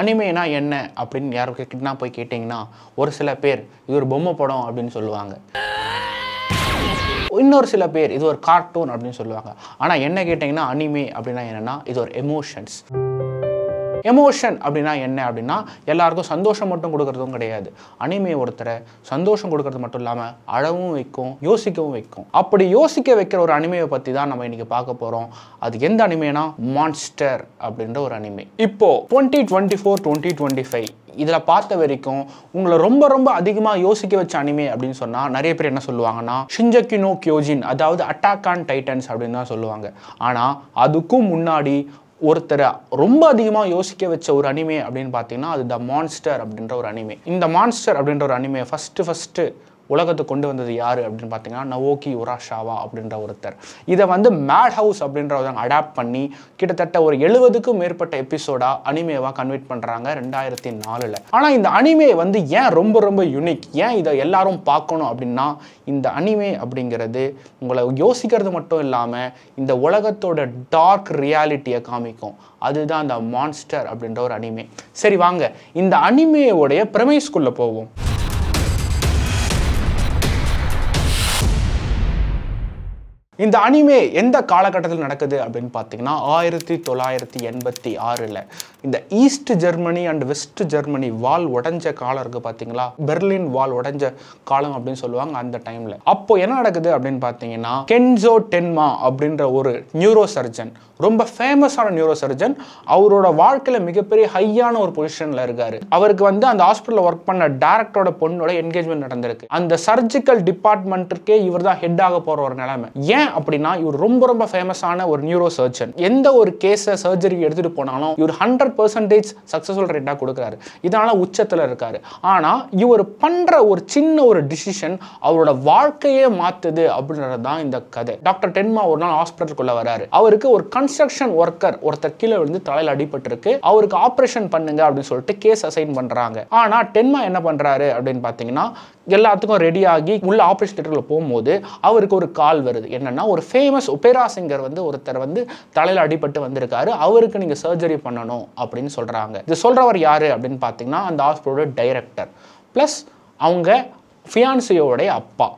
அனிமேனா என்ன அப்படின்னு யாருக்கிட்டனா போய் கேட்டிங்கன்னா ஒரு சில பேர் இது ஒரு பொம்மை படம் அப்படின்னு சொல்லுவாங்க. இன்னொரு சில பேர் இது ஒரு கார்ட்டூன் அப்படின்னு சொல்லுவாங்க. ஆனால் என்ன கேட்டிங்கன்னா அனிமே அப்படின்னா என்னென்னா இது ஒரு எமோஷன்ஸ். எமோஷன் அப்படின்னா என்ன அப்படின்னா எல்லாருக்கும் சந்தோஷம் மட்டும் கொடுக்கறதும் கிடையாது. அனிமே ஒருத்தரை சந்தோஷம் கொடுக்கறது மட்டும் இல்லாமல் அழவும் வைக்கும், யோசிக்கவும் வைக்கும். அப்படி யோசிக்க வைக்கிற ஒரு அனிமையை பற்றி தான் நம்ம இன்னைக்கு பார்க்க போகிறோம். அது எந்த அனிமேனா மான்ஸ்டர் அப்படின்ற ஒரு அனிமே. இப்போ 2024-2025 இதில் பார்த்த வரைக்கும் உங்களை ரொம்ப ரொம்ப அதிகமாக யோசிக்க வச்ச அனிமே அப்படின்னு சொன்னால் நிறைய பேர் என்ன சொல்லுவாங்கன்னா ஷின்ஜெகி நோ கியோஜின், அதாவது அட்டாக் ஆன் டைட்டன்ஸ் அப்படின்னு தான் சொல்லுவாங்க. ஆனால் அதுக்கும் முன்னாடி ஒருத்தரை ரொம்ப அதிகமாக யோசிக்க வச்ச ஒரு அனிமே அப்படின்னு பார்த்தீங்கன்னா அது த மான்ஸ்டர் அப்படின்ற ஒரு அனிமே. இந்த மான்ஸ்டர் அப்படின்ற ஒரு அனிமே ஃபஸ்ட்டு உலகத்தை கொண்டு வந்தது யார் அப்படின்னு பார்த்தீங்கன்னா நவோகி உராஷாவா அப்படின்ற ஒருத்தர். இதை வந்து மேட் ஹவுஸ் அப்படின்றவங்க அடாப்ட் பண்ணி கிட்டத்தட்ட ஒரு 70க்கும் மேற்பட்ட எபிசோடாக அனிமேவாக கன்வெர்ட் பண்ணுறாங்க 2004. ஆனால் இந்த அனிமே வந்து ஏன் ரொம்ப ரொம்ப யூனிக், ஏன் இதை எல்லாரும் பார்க்கணும் அப்படின்னா இந்த அனிமே அப்படிங்கிறது உங்களை யோசிக்கிறது மட்டும் இல்லாமல் இந்த உலகத்தோட டார்க் ரியாலிட்டியை காமிக்கும். அதுதான் இந்த மான்ஸ்டர் அப்படின்ற ஒரு அனிமே. சரி வாங்க இந்த அனிமேயோடைய பிரமைஸ்குள்ளே போவோம். இந்த அனிமே எந்த காலகட்டத்தில் நடக்குது அப்படின்னு பார்த்தீங்கன்னா 1986. இந்த East Germany and West Germany wall உடைஞ்ச காலம் இருக்குது பார்த்தீங்களா, பெர்லின் வால் உடைஞ்ச காலம் அப்படின்னு சொல்லுவாங்க அந்த டைமில். அப்போ என்ன நடக்குது அப்படின்னு பார்த்தீங்கன்னா கென்சோ டென்மா அப்படின்ற ஒரு நியூரோ சர்ஜன், ரொம்ப ஃபேமஸான நியூரோ சர்ஜன், அவரோட வாழ்க்கையில் மிகப்பெரிய ஹையான ஒரு பொசிஷனில் இருக்காரு. அவருக்கு வந்து அந்த ஹாஸ்பிட்டலில் ஒர்க் பண்ண டைரக்டரோட பொண்ணோட என்கேஜ்மெண்ட் நடந்திருக்கு. அந்த சர்ஜிக்கல் டிபார்ட்மெண்ட்டுக்கே இவர் தான் ஹெட் ஆக போகிற ஒரு நிலைமை. ஏன் அப்படின்னா இவர் ரொம்ப ரொம்ப ஃபேமஸான ஒரு நியூரோ சர்ஜன். எந்த ஒரு கேஸை சர்ஜரிக்கு எடுத்துகிட்டு போனாலும் இவர் 100% சக்ஸஸ்ஃபுல் ரேட்டாக கொடுக்குறாரு. இதனால உச்சத்தில் இருக்காரு. ஆனால் இவர் பண்ணுற ஒரு சின்ன ஒரு டிசிஷன் அவரோட வாழ்க்கையே மாற்றுது அப்படின்றது தான் இந்த கதை. டாக்டர் டென்மா ஒரு நாள் ஹாஸ்பிட்டலுக்குள்ள வராரு. அவருக்கு ஒரு கன்ஸ்ட்ரக்ஷன் ஒர்க்கர் ஒருத்தர் கீழே விழுந்து தலையில் அடிபட்டிருக்கு, அவருக்கு ஆப்ரேஷன் பண்ணுங்க அப்படின்னு சொல்லிட்டு கேஸ் அசைன் பண்றாங்க. ஆனா டென்மா என்ன பண்றாரு அப்படின்னு பாத்தீங்கன்னா எல்லாத்துக்கும் ரெடி ஆகி உள்ள ஆப்ரேஷன் தியேட்டர்ல போகும்போது அவருக்கு ஒரு கால் வருது. என்னன்னா ஒரு ஃபேமஸ் ஒபேரா சிங்கர் வந்து ஒருத்தர் வந்து தலையில் அடிபட்டு வந்திருக்காரு, அவருக்கு நீங்க சர்ஜரி பண்ணணும் அப்படின்னு சொல்றாங்க. இது சொல்றவர் யாரு அப்படின்னு பாத்தீங்கன்னா அந்த ஹாஸ்பிட்டலோட டைரக்டர் பிளஸ் அவங்க ஃபியான்சியோடைய அப்பா.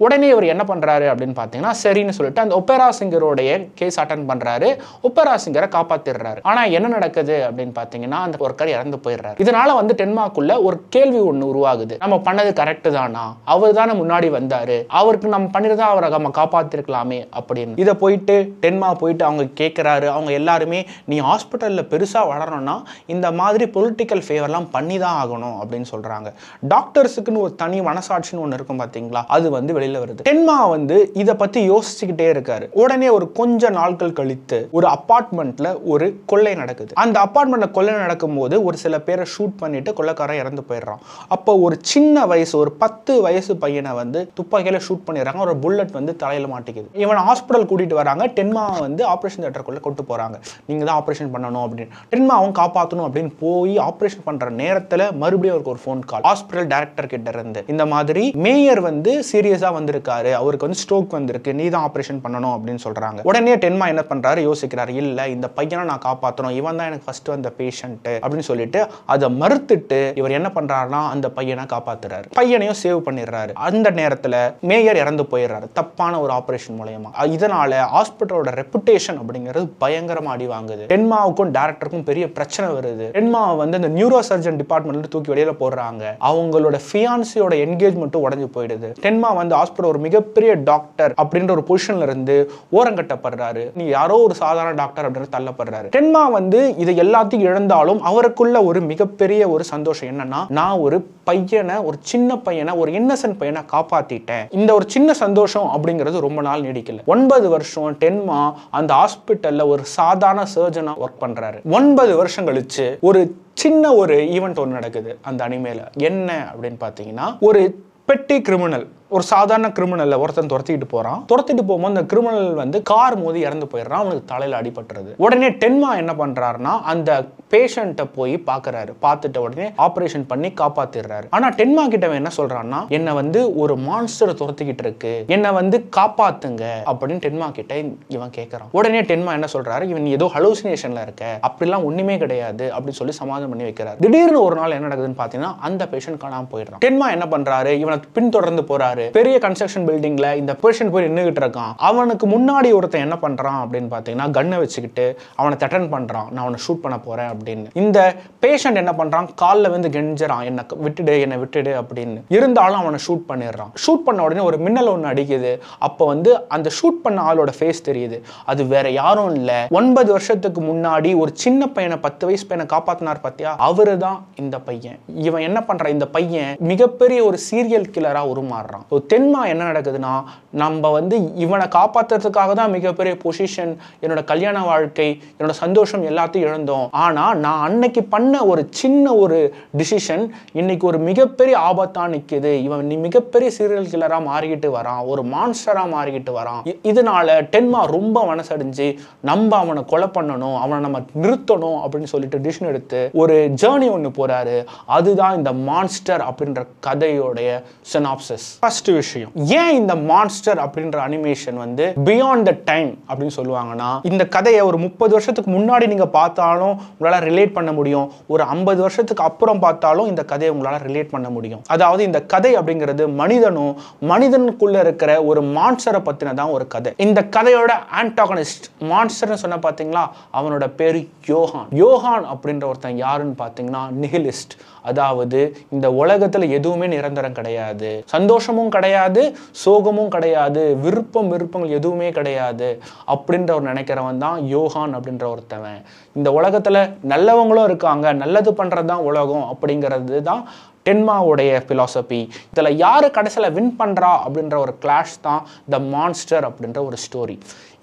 உடனே இவர் என்ன பண்ணுறாரு அப்படின்னு பார்த்தீங்கன்னா சரின்னு சொல்லிட்டு அந்த ஒப்பேரா சிங்கரோடைய கேஸ் அட்டன் பண்ணுறாரு, ஒப்பேரா சிங்கரை காப்பாற்றிடுறாரு. ஆனால் என்ன நடக்குது அப்படின்னு பார்த்தீங்கன்னா அந்த ஒர்க்கர் இறந்து போயிடுறாரு. இதனால வந்து டென்மாக்குள்ள ஒரு கேள்வி ஒன்று உருவாகுது, நம்ம பண்ணது கரெக்டு தானா, அவர் தானே முன்னாடி வந்தாரு, அவருக்கு நம்ம பண்ணிருந்தா அவரை நம்ம காப்பாற்றிருக்கலாமே அப்படின்னு. இதை போயிட்டு டென்மா போயிட்டு அவங்க கேட்குறாரு. அவங்க எல்லாருமே நீ ஹாஸ்பிட்டலில் பெருசாக வளரணும்னா இந்த மாதிரி பொலிட்டிக்கல் ஃபேவர்லாம் பண்ணி தான் ஆகணும் அப்படின்னு சொல்கிறாங்க. டாக்டர்ஸுக்குன்னு ஒரு தனி மனசாட்சின்னு ஒன்று இருக்கும் பார்த்தீங்களா, அது வந்து வெளியில வருது. டென்மா வந்து இத பத்தி யோசிச்சுக்கிட்டே இருக்காரு. உடனே ஒரு கொஞ்ச நாட்கள் கழித்து ஒரு அபார்ட்மெண்ட்ல ஒரு கொள்ளை நடக்குது. அந்த அபார்ட்மெண்ட்ல கொள்ளை நடக்கும்போது ஒரு சில பேரை ஷூட் பண்ணிட்டு கொள்ளைக்காரன் இறந்து போயிடுறான். அப்போ ஒரு சின்ன வயசு ஒரு 10 வயசு பையனை வந்து துப்பாக்கியில ஷூட் பண்ணிடுறாங்க. ஒரு புல்லட் வந்து தலையில மாட்டிக்குது. இவன் ஹாஸ்பிட்டல் கூட்டிட்டு வராங்க. டென்மா வந்து ஆபரேஷன் தியேட்டருக்குள்ள கொண்டு போறாங்க. நீங்க தான் ஆபரேஷன் பண்ணணும் அப்படின்னு. டென்மா அவன் காப்பாற்றணும் அப்படின்னு போய் ஆபரேஷன் பண்ற நேரத்துல மறுபடியும் அவருக்கு ஒரு ஃபோன் கால் ஹாஸ்பிட்டல் டைரக்டர் கிட்ட இருந்து. இந்த மாதிரி மேயர் வந்து சீரியஸா வந்திருக்காரு, அவருக்கு வந்து ஸ்ட்ரோக் வந்திருக்கு, நீ தான் ஆபரேஷன் பண்ணணும் அப்படின்னு சொல்றாங்க. உடனே டென்மா என்ன பண்றாரு, யோசிக்கிறாரு, இல்ல இந்த பையனை நான் காப்பாற்றணும், இவன் தான் எனக்கு ஃபர்ஸ்ட் வந்த பேஷண்ட் அப்படின்னு சொல்லிட்டு அதை மறுத்துட்டு இவர் என்ன பண்றாருன்னா அந்த பையனை காப்பாத்துறாரு, பையனையும் சேவ் பண்ணிடுறாரு. அந்த நேரத்துல மேயர் இறந்து போயிடுறாரு தப்பான ஒரு ஆபரேஷன் மூலமா. இதனால ஹாஸ்பிட்டலோட ரெப்புடேஷன் அப்படிங்கிறது பயங்கரமா அடி வாங்குது. டென்மாவுக்கும் டைரக்டருக்கும் பெரிய பிரச்சனை வருது. டென்மா வந்து அந்த நியூரோ சர்ஜன் டிபார்ட்மெண்ட்ல தூக்கி வெளியில போடுறாங்க. அவங்களோட ஃபியான்சியோட என்கேஜ்மெண்ட் உடைஞ்சு போயிடுது. டென்மா வந்து ஹாஸ்பிட்டல் ஒரு மிகப்பெரிய டாக்டர் அப்படின்ற ஒரு பொசிஷன்ல இருந்து ஓரங்கட்டப்படுறாரு. நீ யாரோ ஒரு சாதாரண டாக்டர் அப்படின்னு தள்ளப்படுறாரு. டென்மா வந்து இதை எல்லாத்தையும் இழந்தாலும் அவருக்குள்ள ஒரு மிகப்பெரிய ஒரு சந்தோஷம் என்னன்னா, நான் ஒரு பையனை, ஒரு சின்ன பையனை, ஒரு இன்னசென்ட் பையனை காப்பாத்திட்டேன். இந்த ஒரு சின்ன சந்தோஷம் அப்படிங்கிறது ரொம்ப நாள் நீடிக்கல. 9 வருஷம் டென்மா அந்த ஹாஸ்பிட்டல்ல ஒரு சாதாரண சர்ஜனா ஒர்க் பண்றாரு. 9 வருஷம் கழிச்சு ஒரு சின்ன ஒரு ஈவெண்ட் ஒன்று நடக்குது அந்த அனிமேல. என்ன அப்படின்னு பாத்தீங்கன்னா ஒரு பெட்டி கிரிமினல் ஒரு சாதாரண கிரிமினல் ஒருத்தன் துரத்திட்டு போறான். துரத்திட்டு போகும்போது அந்த கிரிமினல் வந்து கார் மோதி இறந்து போயிடுறான். அவனுக்கு தலையில அடிபட்டுறது. உடனே டென்மா என்ன பண்றாருன்னா அந்த பேஷண்ட்டை போய் பார்க்கறாரு. பார்த்துட்ட உடனே ஆபரேஷன் பண்ணி காப்பாத்திடுறாரு. ஆனா டென்மா கிட்ட என்ன சொல்றான்னா, என்ன வந்து ஒரு மான்ஸ்டர் துரத்திக்கிட்டு இருக்கு, என்ன வந்து காப்பாத்துங்க அப்படின்னு டென்மா கிட்ட இவன் கேட்கறான். உடனே டென்மா என்ன சொல்றாரு, இவன் ஏதோ ஹலூசினேஷன்ல இருக்க, அப்படிலாம் ஒண்ணுமே கிடையாது அப்படின்னு சொல்லி சமாதானம் பண்ணி வைக்கிறார். திடீர்னு ஒரு நாள் என்ன நடக்குதுன்னு பாத்தீங்கன்னா அந்த பேஷண்ட் காணாம போயிடுறான். டென்மா என்ன பண்றாரு, இவனை பின்தொடர்ந்து போறாரு. பெரிய கன்ஸ்ட்ரக்ஷன் பில்டிங்ல இந்த பேஷண்ட் போய் நின்னுகிட்டு இருக்கான். அவனுக்கு முன்னாடி ஒருத்தன் என்ன பண்றான் அப்படின்னு பாத்தீங்கன்னா கன்னை வச்சுக்கிட்டு அவனை த்ரெட்டன் பண்றான், நான் அவனை ஷூட் பண்ண போறேன் அப்படின்னு. இந்த பேஷண்ட் என்ன பண்றான், கால்ல வந்து கெஞ்சறான், என்ன விட்டுடு அப்படின்னு. இருந்தாலும் அவனை ஷூட் பண்ணிடுறான். ஷூட் பண்ண உடனே ஒரு மின்னல் ஒன்று அடிக்குது. அப்போ வந்து அந்த ஷூட் பண்ண ஆளோட ஃபேஸ் தெரியுது. அது வேற யாரும் இல்ல, 9 வருஷத்துக்கு முன்னாடி ஒரு சின்ன பையனை 10 வயசு பையனை காப்பாத்தினார் பாத்தியா, அவரு தான் இந்த பையன். இவன் என்ன பண்றான், இந்த பையன் மிகப்பெரிய ஒரு சீரியல் கில்லரா உருமாறுறான். தென்மா என்ன நடக்குதுன்னா, நம்ம வந்து இவனை காப்பாத்துறதுக்காக தான் மிகப்பெரிய பொசிஷன், என்னோட கல்யாண வாழ்க்கை, என்னோட சந்தோஷம் எல்லாத்தையும் இழந்தோம். ஆனா நான் அன்னைக்கு பண்ண ஒரு சின்ன ஒரு டிசிஷன் இன்னைக்கு ஒரு மிகப்பெரிய ஆபத்தா நிக்குது. இவன் மிகப்பெரிய சீரியல் கில்லரா மாறிக்கிட்டு வரான், ஒரு மான்ஸ்டரா மாறிக்கிட்டு வரான். இதனால டென்மா ரொம்ப மனசடைஞ்சு நம்ம அவனை கொலை பண்ணணும், அவனை நம்ம நிறுத்தணும் அப்படின்னு சொல்லிட்டு டிசிஷன் எடுத்து ஒரு ஜேர்னி ஒன்று போறாரு. அதுதான் இந்த மான்ஸ்டர் அப்படின்ற கதையோடைய சினாப்சிஸ். ஃபர்ஸ்ட் விஷயம், ஏன் இந்த மான்ஸ்டர் அப்படின்ற அனிமேஷன் வந்து பியாண்ட் த டைம் அப்படின்னு சொல்லுவாங்கன்னா, இந்த கதையை ஒரு 30 வருஷத்துக்கு முன்னாடி நீங்க பார்த்தாலும் உங்களால ரிலேட் பண்ண முடியும், ஒரு 50 வருஷத்துக்கு அப்புறம் பார்த்தாலும் இந்த கதையை உங்களால ரிலேட் பண்ண முடியும். அதாவது இந்த கதை அப்படிங்கிறது மனிதனுக்குள்ள இருக்கிற ஒரு மான்ஸ்டரை பத்தினதான் ஒரு கதை. இந்த கதையோட ஆன்டாகனிஸ்ட் மான்ஸ்டர்னு சொன்ன பாத்தீங்களா, அவனோட பேரு யோஹான். யோஹான் அப்படின்ற ஒருத்தன் யாருன்னு பாத்தீங்கன்னா நிஹிலிஸ்ட். அதாவது இந்த உலகத்துல எதுவுமே நிரந்தரம் கிடையாது, சந்தோஷமும் கிடையாது, சோகமும் கிடையாது, விருப்பங்கள் எதுவுமே கிடையாது அப்படின்ற ஒரு நினைக்கிறவன் தான் யோஹான் அப்படின்ற ஒருத்தவன். இந்த உலகத்துல நல்லவங்களும் இருக்காங்க, நல்லது பண்றதுதான் உலகம் அப்படிங்கிறது தான் டென்மாவுடைய பிலாசபி. இதுல யாரு கடைசியில வின் பண்றா அப்படின்ற ஒரு கிளாஷ் தான் த மான்ஸ்டர் அப்படின்ற ஒரு ஸ்டோரி.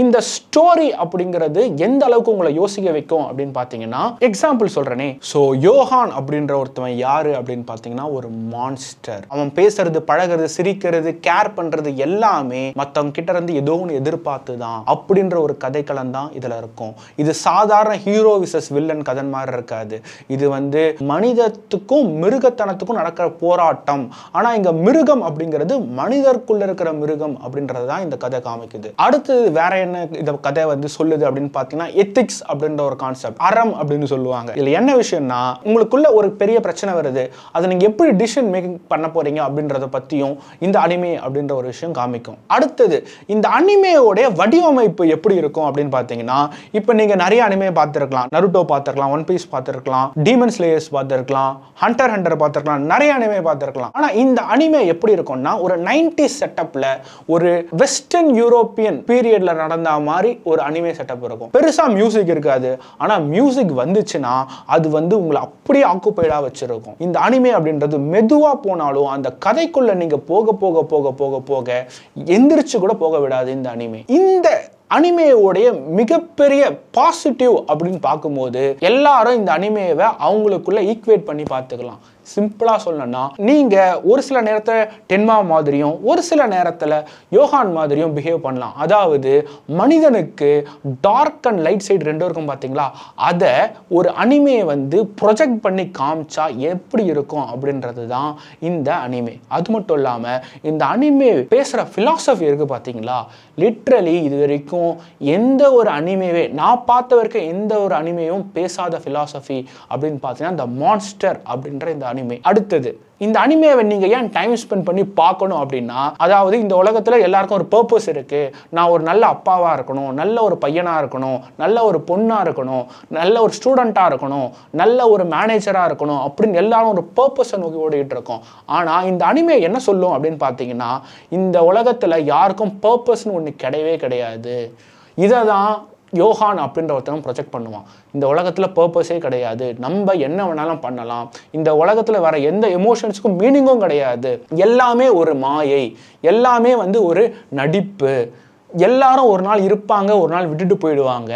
இந்த ஸ்டோரி அப்படிங்கிறது எந்த அளவுக்கு உங்களை யோசிக்க வைக்கும் அப்படின்னு பாத்தீங்கன்னா, எக்ஸாம்பிள் சொல்றேனே. சோ யோஹான் அப்படின்ற ஒருத்தவன் யாரு அப்படின்னு பாத்தீங்கன்னா ஒரு மான்ஸ்டர். அவன் பேசுறது, பழகிறது, சிரிக்கிறது, கேர் பண்றது எல்லாமே மத்தவங்க கிட்ட இருந்து ஏதோ ஒன்று எதிர்பார்த்துதான் அப்படின்ற ஒரு கதைக்களம் தான் இதுல இருக்கும். இது சாதாரண ஹீரோ விசஸ் வில்லன் கதை மாதிரி இருக்காது. இது வந்து மனிதத்துக்கும் மிருகத்தனத்துக்கும் நடக்கிற போராட்டம். ஆனா இங்க மிருகம் அப்படிங்கிறது மனிதருக்குள்ள இருக்கிற மிருகம் அப்படின்றதுதான் இந்த கதை காமிக்குது. அடுத்தது வேற என்ன இந்த கதை வந்து சொல்லுது அப்படின்னு பாத்தீங்கன்னா, எத்திக்ஸ் அப்படின்ற ஒரு கான்செப்ட், அறம் அப்படின்னு சொல்லுவாங்க. இதுல என்ன விஷயம்னா, உங்களுக்குள்ள ஒரு பெரிய பிரச்சனை வருது, அதை நீங்க எப்படி டிசிஷன் மேக்கிங் பண்ண போறீங்க அப்படின்றத பத்தியும் இந்த அனிமே அப்படின்ற ஒரு விஷயம் காமிக்கும். அடுத்தது இந்த அனிமேயோட வடிவமைப்பு எப்படி இருக்கும் அப்படின்னு பாத்தீங்கன்னா, இப்ப நீங்க நிறைய அனிமே பார்த்திருக்கலாம், நருட்டோ பார்த்திருக்கலாம், ஒன் பீஸ் பார்த்திருக்கலாம், டீமன் ஸ்லேயர்ஸ் பார்த்திருக்கலாம், ஹண்டர் பார்த்திருக்கலாம், நிறைய அனிமே பார்த்திருக்கலாம். ஆனா இந்த அனிமே எப்படி இருக்கும்னா, ஒரு 90s செட்டப்ல ஒரு வெஸ்டர்ன் யூரோப்பியன் பீரியட்ல நடந்த மாதிரி ஒரு அனிமே செட்டப் இருக்கும். பெருசா மியூசிக் இருக்காது, ஆனா மியூசிக் வந்துச்சுன்னா அது வந்து உங்களை அப்படியே ஆக்குபைடா வச்சிருக்கும். இந்த அனிமே அப்படின்றது மெதுவா போனாலும் அந்த கதைக்குள்ள நீங்க போக போக போக போக போக எந்திரிச்சு கூட போக விடாது இந்த அனிமே. இந்த அனிமேயோடைய மிகப்பெரிய பாசிட்டிவ் அப்படின்னு பார்க்கும்போது எல்லாரும் இந்த அனிமேவை அவங்களுக்குள்ள ஈக்குவேட் பண்ணி பார்த்துக்கலாம். சிம்பிளா சொல்லணும்னா, நீங்க ஒரு சில நேரத்துல டென்மா மாதிரியும் ஒரு சில நேரத்துல யோஹான் மாதிரியும் பிஹேவ் பண்ணலாம். அதாவது மனிதனுக்கு டார்க் அண்ட் லைட் சைடு ரெண்டும் இருக்கும் பாத்தீங்களா, அதை ஒரு அனிமே வந்து ப்ரொஜெக்ட் பண்ணி காமிச்சா எப்படி இருக்கும் அப்படின்றது தான் இந்த அனிமே. அது மட்டும் இல்லாம இந்த அனிமே பேசுற பிலாசபி இருக்கு பாத்தீங்களா, லிட்ரலி இது வரைக்கும் எந்த ஒரு அனிமேவே நான் பார்த்த வரைக்கும் எந்த ஒரு அனிமேயும் பேசாத பிலாசபி அப்படின்னு பார்த்தீங்கன்னா இந்த மான்ஸ்டர் அப்படின்ற இந்த அனிமே. அடுத்தது இந்த அனிமேவை நீங்க ஏன் டைம் ஸ்பெண்ட் பண்ணி பார்க்கணும் அப்படின்னா, அதாவது இந்த உலகத்துல எல்லாருக்கும் ஒரு பர்பஸ் இருக்கு. நான் ஒரு நல்ல அப்பாவா இருக்கணும், நல்ல ஒரு பையனா இருக்கணும், நல்ல ஒரு பொண்ணா இருக்கணும், நல்ல ஒரு ஸ்டூடெண்டா இருக்கணும், நல்ல ஒரு மேனேஜரா இருக்கணும் அப்படின்னு எல்லாரும் ஒரு பர்பஸை நோக்கி ஓடிட்டு இருக்கோம். ஆனா இந்த அனிமே என்ன சொல்லும் அப்படின்னு பார்த்தீங்கன்னா, இந்த உலகத்துல யாருக்கும் பர்பஸ்னு ஒன்று கிடையவே கிடையாது. இதை தான் யோஹான் அப்படின்ற ஒருத்தவன் ப்ரொஜெக்ட் பண்ணுவான். இந்த உலகத்துல பர்பஸே கிடையாது, நம்ம என்ன வேணாலும் பண்ணலாம், இந்த உலகத்துல வர எந்த எமோஷன்ஸுக்கும் மீனிங்கும் கிடையாது, எல்லாமே ஒரு மாயை, எல்லாமே வந்து ஒரு நடிப்பு, எல்லாரும் ஒரு நாள் இருப்பாங்க, ஒரு நாள் விட்டுட்டு போயிடுவாங்க.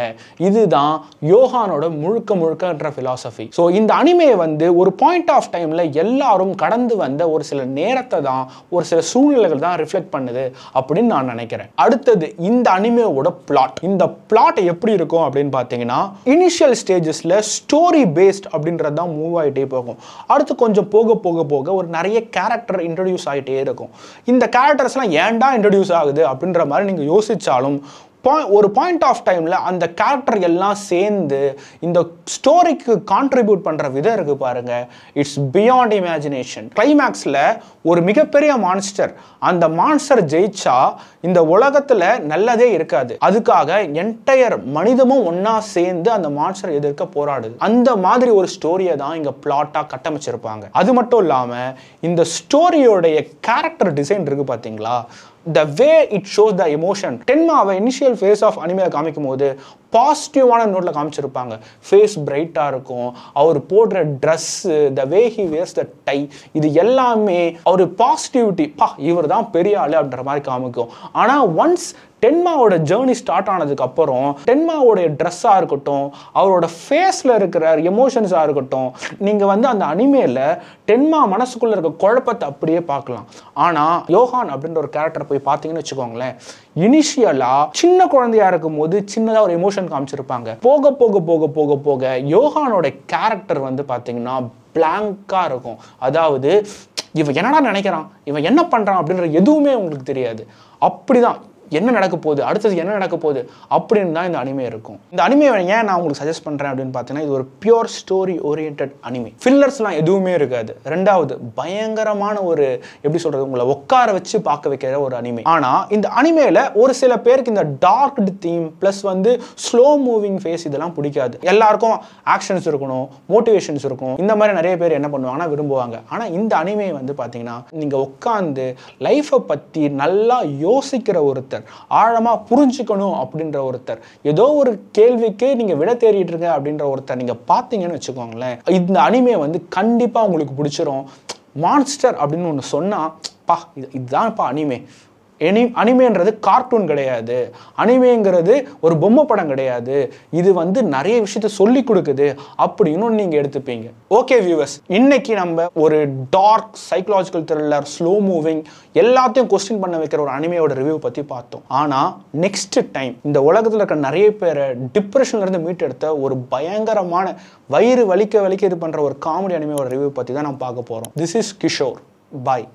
இதுதான் யோகானோட முழுக்க முழுக்கன்ற ஃபிலாசபி. ஸோ இந்த அனிமையை வந்து ஒரு பாயிண்ட் ஆஃப் டைம்ல எல்லாரும் கடந்து வந்த ஒரு சில நேரத்தை தான், ஒரு சில சூழ்நிலைகள் தான் ரிஃப்ளெக்ட் பண்ணுது அப்படின்னு நான் நினைக்கிறேன். அடுத்தது இந்த அனிமையோட பிளாட். இந்த பிளாட் எப்படி இருக்கும் அப்படின்னு பார்த்தீங்கன்னா, இனிஷியல் ஸ்டேஜஸ்ல ஸ்டோரி பேஸ்ட் அப்படின்றது தான் மூவ் ஆகிட்டே போகும். அடுத்து கொஞ்சம் போக போக போக ஒரு நிறைய கேரக்டர் இன்ட்ரடியூஸ் ஆகிட்டே இருக்கும். இந்த கேரக்டர்ஸ்லாம் ஏன்டா இன்ட்ரடியூஸ் ஆகுது அப்படின்ற மாதிரி நீங்கள் யோசிச்சாலும் ஒரு பாயிண்ட் ஆஃப் டைமில் அந்த கேரக்டர் எல்லாம் சேர்ந்து இந்த ஸ்டோரிக்கு கான்ட்ரிபியூட் பண்ணுற விதம் இருக்குது பாருங்க, இட்ஸ் பியாண்ட் இமேஜினேஷன். கிளைமேக்ஸில் ஒரு மிகப்பெரிய மான்ஸ்டர், அந்த மான்ஸ்டர் ஜெயிச்சா இந்த உலகத்தில் நல்லதே இருக்காது. அதுக்காக என்டையர் மனிதமும் ஒன்றா சேர்ந்து அந்த மான்ஸ்டர் எதிர்க்க போராடுது. அந்த மாதிரி ஒரு ஸ்டோரியை தான் இங்கே பிளாட்டாக கட்டமைச்சிருப்பாங்க. அது மட்டும் இல்லாமல் இந்த ஸ்டோரியோடைய கேரக்டர் டிசைன் இருக்குது பார்த்தீங்களா, the way it shows the emotion. டென்மாவை இனிஷியல் ஃபேஸ் ஆஃப் அனிமே காமிக்கும் போது பாசிட்டிவான நோட்டில் காமிச்சிருப்பாங்க. ஃபேஸ் பிரைட்டாக இருக்கும், அவர் போடுற dress, the way he wears the tie, இது எல்லாமே அவர் பாசிட்டிவிட்டி, இவர் தான் பெரிய ஆளு அப்படின்ற மாதிரி காமிக்கும். ஆனால் ஒன்ஸ் டென்மாவோட ஜேர்னி ஸ்டார்ட் ஆனதுக்கு அப்புறம் டென்மாவோடைய ட்ரெஸ்ஸாக இருக்கட்டும், அவரோட ஃபேஸில் இருக்கிற எமோஷன்ஸாக இருக்கட்டும், நீங்கள் வந்து அந்த அனிமேல டென்மா மனசுக்குள்ளே இருக்க குழப்பத்தை அப்படியே பார்க்கலாம். ஆனால் யோகான் அப்படின்ற ஒரு கேரக்டர் போய் பார்த்தீங்கன்னு வச்சுக்கோங்களேன், இனிஷியலாக சின்ன குழந்தையா இருக்கும் போது சின்னதாக ஒரு எமோஷன் காமிச்சிருப்பாங்க. போக போக போக போக போக யோகானோட கேரக்டர் வந்து பார்த்தீங்கன்னா பிளாங்காக இருக்கும். அதாவது இவன் என்னடா நினைக்கிறான், இவன் என்ன பண்ணுறான் அப்படின்ற எதுவுமே உங்களுக்கு தெரியாது. அப்படிதான் என்ன நடக்க போகுது, அடுத்தது என்ன நடக்க போகுது அப்படின்னு தான் இந்த அனிமே இருக்கும். இந்த அனிமே ஏன் நான் உங்களுக்கு சஜஸ்ட் பண்ணுறேன் அப்படின்னு பார்த்தீங்கன்னா, இது ஒரு பியூர் ஸ்டோரி ஓரியன்ட் அனிமே. ஃபில்லர்ஸ்லாம் எதுவுமே இருக்காது. ரெண்டாவது பயங்கரமான ஒரு எப்படி சொல்கிறது, உங்களை உட்கார வச்சு பார்க்க வைக்கிற ஒரு அனிமே. ஆனால் இந்த அனிமேல ஒரு சில பேருக்கு இந்த டார்க் தீம் ப்ளஸ் வந்து ஸ்லோ மூவிங் ஃபேஸ் இதெல்லாம் பிடிக்காது. எல்லாருக்கும் ஆக்ஷன்ஸ் இருக்கணும், மோட்டிவேஷன்ஸ் இருக்கும், இந்த மாதிரி நிறைய பேர் என்ன பண்ணுவாங்கன்னா விரும்புவாங்க. ஆனால் இந்த அனிமே வந்து பார்த்தீங்கன்னா, நீங்கள் உட்காந்து லைஃப்பை பற்றி நல்லா யோசிக்கிற ஒருத்தர், ஆழமா புரிஞ்சுக்கணும் அப்படின்ற ஒருத்தர், ஏதோ ஒரு கேள்விக்கு நீங்க விட தேடிட்டு இருக்க அப்படின்ற ஒருத்தர் நீங்க பாத்தீங்கன்னு வச்சுக்கோங்களேன், இந்த அனிமே வந்து கண்டிப்பா உங்களுக்கு பிடிச்சிரும். மான்ஸ்டர் அப்படின்னு ஒன்று சொன்னா, இதுதான்ப்பா அனிமே. அனிமேன்றது கார்ட்டூன் கிடையாது, அனிமேங்கிறது ஒரு பொம்மை படம் கிடையாது, இது வந்து நிறைய விஷயத்த சொல்லி கொடுக்குது அப்படின்னு நீங்க எடுத்துப்பீங்க. ஓகே வியூவர்ஸ், இன்னைக்கு நம்ம ஒரு dark psychological thriller, slow moving, எல்லாத்தையும் கொஸ்டின் பண்ண வைக்கிற ஒரு அனிமையோட ரிவ்யூ பத்தி பார்த்தோம். ஆனா நெக்ஸ்ட் டைம் இந்த உலகத்துல இருக்க நிறைய பேரை டிப்ரெஷன்ல இருந்து மீட்டெடுத்த ஒரு பயங்கரமான வயிறு வலிக்க இது பண்ற ஒரு காமெடி அனிமையோட ரிவ்யூ பத்தி தான் நம்ம பார்க்க போறோம். This is Kishore. பாய்.